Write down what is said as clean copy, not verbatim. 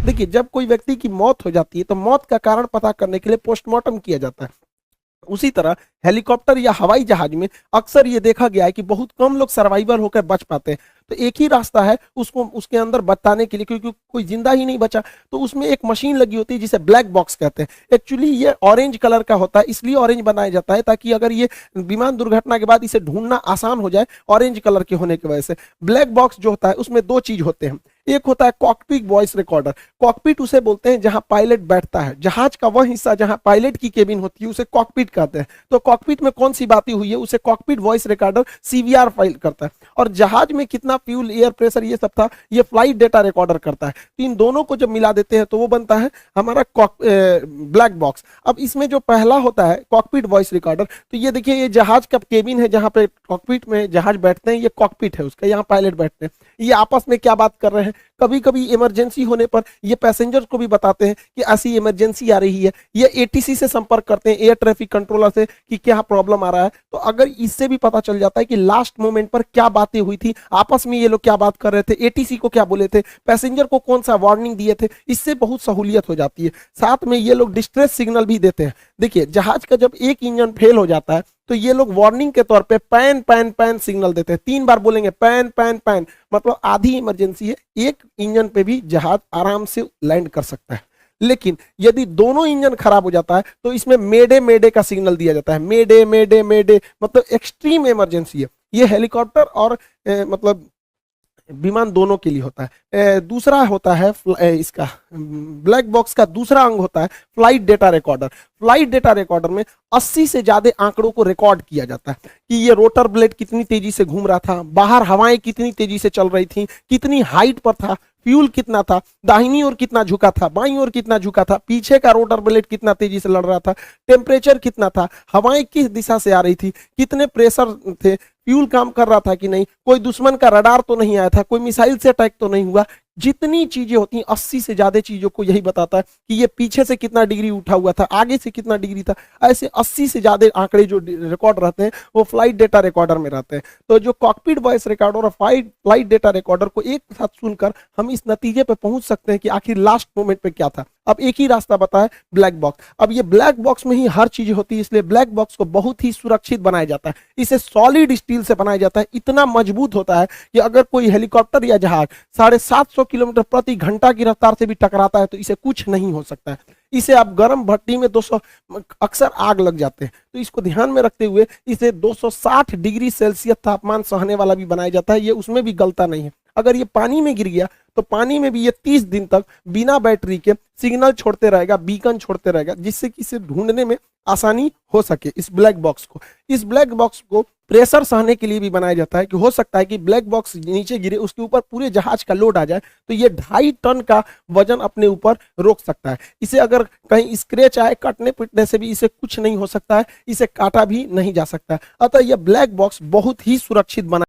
देखिए, जब कोई व्यक्ति की मौत हो जाती है तो मौत का कारण पता करने के लिए पोस्टमार्टम किया जाता है। उसी तरह हेलीकॉप्टर या हवाई जहाज में अक्सर ये देखा गया है कि बहुत कम लोग सर्वाइवर होकर बच पाते हैं। तो एक ही रास्ता है उसको उसके अंदर बताने के लिए, क्योंकि कोई जिंदा ही नहीं बचा। तो उसमें एक मशीन लगी होती है जिसे ब्लैक बॉक्स कहते हैं। एक्चुअली ये ऑरेंज कलर का होता है, इसलिए ऑरेंज बनाया जाता है ताकि अगर ये विमान दुर्घटना के बाद इसे ढूंढना आसान हो जाए, ऑरेंज कलर के होने की वजह से। ब्लैक बॉक्स जो होता है उसमें दो चीज होते हैं। एक होता है कॉकपिट वॉइस रिकॉर्डर। कॉकपिट उसे बोलते हैं जहां पायलट बैठता है, जहाज का वह हिस्सा जहां पायलट की केबिन होती है उसे कॉकपिट कहते हैं। तो कॉकपिट में कौन सी बातें हुई है उसे cockpit voice recorder CVR file करता है। और जहाज में कितना फ्यूल, एयर प्रेशर, ये सब था, ये फ्लाइट डेटा रिकॉर्डर करता है। तो इन दोनों को जब मिला देते हैं तो वो बनता है हमारा ब्लैक बॉक्स। अब इसमें जो पहला होता है कॉकपिट वॉइस रिकॉर्डर, तो ये देखिए, ये जहाज का केबिन है जहां पे कॉकपिट में जहाज बैठते हैं, ये कॉकपिट है उसका, यहाँ पायलट बैठते हैं। ये आपस में क्या बात कर रहे हैं, कभी कभी इमरजेंसी होने पर ये पैसेंजर्स को भी बताते हैं कि ऐसी इमरजेंसी आ रही है। ये एटीसी से संपर्क करते हैं, एयर ट्रैफिक कंट्रोलर से, कि क्या प्रॉब्लम आ रहा है। तो अगर इससे भी पता चल जाता है कि लास्ट मोमेंट पर क्या बातें हुई थी, आपस में ये लोग क्या बात कर रहे थे, एटीसी को क्या बोले थे, पैसेंजर को कौन सा वार्निंग दिए थे, इससे बहुत सहूलियत हो जाती है। साथ में ये लोग डिस्ट्रेस सिग्नल भी देते हैं। देखिए, जहाज का जब एक इंजन फेल हो जाता है तो ये लोग वार्निंग के तौर पे पैन पैन पैन सिग्नल देते हैं। 3 बार बोलेंगे पैन पैन पैन, मतलब आधी इमरजेंसी है, एक इंजन पे भी जहाज आराम से लैंड कर सकता है। लेकिन यदि दोनों इंजन खराब हो जाता है तो इसमें मेडे मेडे का सिग्नल दिया जाता है। मेडे मेडे मेडे मतलब एक्सट्रीम इमरजेंसी है। ये हेलीकॉप्टर और मतलब विमान दोनों के लिए होता है। दूसरा होता है इसका ब्लैक बॉक्स का दूसरा अंग होता है flight data recorder. Flight data recorder में 80 से ज्यादा आंकड़ों को रिकॉर्ड किया जाता है कि ये रोटर ब्लेड कितनी तेजी से घूम रहा था, बाहर हवाएं कितनी तेजी से चल रही थी, कितनी हाइट पर था, फ्यूल कितना था, दाहिनी ओर कितना झुका था, बाईं ओर कितना झुका था, पीछे का रोटर ब्लेड कितना तेजी से लड़ रहा था, टेम्परेचर कितना था, हवाएं किस दिशा से आ रही थी, कितने प्रेशर थे, फ्यूल काम कर रहा था कि नहीं, कोई दुश्मन का रडार तो नहीं आया था, कोई मिसाइल से अटैक तो नहीं हुआ। जितनी चीजें होती हैं 80 से ज्यादा चीजों को यही बताता है कि ये पीछे से कितना डिग्री उठा हुआ था, आगे से कितना डिग्री था। ऐसे 80 से ज्यादा आंकड़े जो रिकॉर्ड रहते हैं वो फ्लाइट डेटा रिकॉर्डर में रहते हैं। तो जो कॉकपिट वॉइस रिकॉर्डर और फ्लाइट डेटा रिकॉर्डर को एक साथ सुनकर हम इस नतीजे पर पहुंच सकते हैं कि आखिर लास्ट मोमेंट पे क्या था। अब एक ही रास्ता बताया, ब्लैक बॉक्स। अब ये ब्लैक बॉक्स में ही हर चीज होती है, इसलिए ब्लैक बॉक्स को बहुत ही सुरक्षित बनाया जाता है। इसे सॉलिड स्टील से बनाया जाता है, इतना मजबूत होता है कि अगर कोई हेलीकॉप्टर या जहाज 750 किलोमीटर प्रति घंटा की रफ्तार से भी टकराता है तो इसे कुछ नहीं हो सकता है। इसे आप गर्म भट्टी में 200 अक्सर आग लग जाते हैं, तो इसको ध्यान में रखते हुए इसे 260 डिग्री सेल्सियस तापमान सहने वाला भी बनाया जाता है। ये उसमें भी गलता नहीं है। अगर ये पानी में गिर गया तो पानी में भी ये 30 दिन तक बिना बैटरी के सिग्नल छोड़ते रहेगा, बीकन छोड़ते रहेगा, जिससे कि इसे ढूंढने में आसानी हो सके। इस ब्लैक बॉक्स को प्रेशर सहने के लिए भी बनाया जाता है कि हो सकता है कि ब्लैक बॉक्स नीचे गिरे, उसके ऊपर पूरे जहाज का लोड आ जाए तो ये 2.5 टन का वजन अपने ऊपर रोक सकता है। इसे अगर कहीं स्क्रैच आए, कटने पिटने से भी इसे कुछ नहीं हो सकता है, इसे काटा भी नहीं जा सकता है। अतः यह ब्लैक बॉक्स बहुत ही सुरक्षित बना